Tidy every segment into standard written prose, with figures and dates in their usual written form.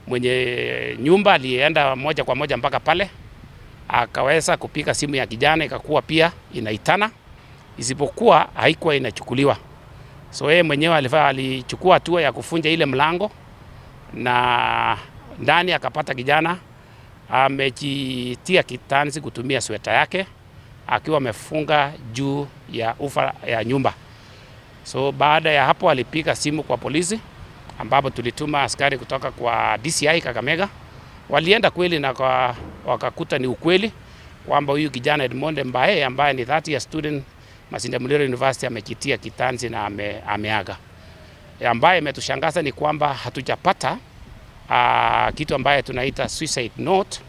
Mwenye nyumba alienda moja kwa moja mpaka pale, akaweza kupika simu ya kijana, ikakuwa pia inaitana, isipokuwa haikuwa inachukuliwa. So yeye mwenyewe alichukua hatua ya kufunja ile mlango, na ndani akapata kijana amejitia kitanzi kutumia sweta yake, akiwa amefunga juu ya ufa ya nyumba. So baada ya hapo alipiga simu kwa polisi, ambapo tulituma askari kutoka kwa DCI Kakamega. Walienda kweli na wakakuta ni ukweli kwamba huyu kijana Edmond Mbae ambaye ni 30 year student Masinde Muliro University amejitia kitanzi na ameaga. Ambaye imetushangaza ni kwamba hatujapata kitu ambaye tunaita suicide note,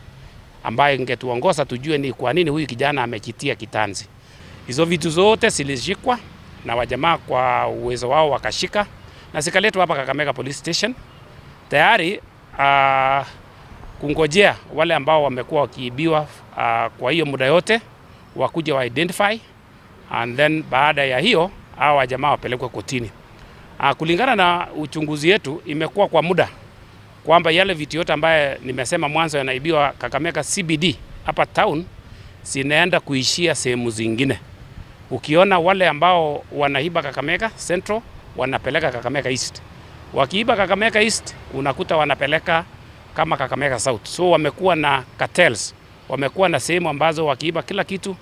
ambaye ingetuongoza tujue ni kwa nini huyu kijana amejitia kitanzi. Hizo vitu zote zilishikwa na wajamaa kwa uwezo wao, wakashika na zikaletwa hapa Kakamega Police Station tayari kungojea wale ambao wamekuwa wakiibiwa kwa hiyo muda yote wakuja wa identify, and then baada ya hiyo hao wajamaa wapelekwe kotini. Kulingana na uchunguzi yetu, imekuwa kwa muda kwamba yale vitu yote ambaye nimesema mwanzo yanaibiwa Kakamega CBD hapa town zinaenda kuishia sehemu zingine. Ukiona wale ambao wanaiba Kakamega Central wanapeleka Kakamega East. Wakiiba Kakamega East unakuta wanapeleka kama Kakamega South. So wamekuwa na cartels, wamekuwa na sehemu ambazo wakiiba kila kitu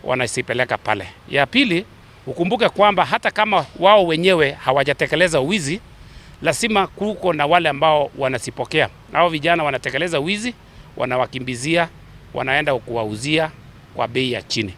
wanasipeleka pale. Ya pili, ukumbuke kwamba hata kama wao wenyewe hawajatekeleza wizi, lazima kuko na wale ambao wanasipokea. Hao vijana wanatekeleza wizi, wanawakimbizia, wanaenda kuwauzia kwa bei ya chini.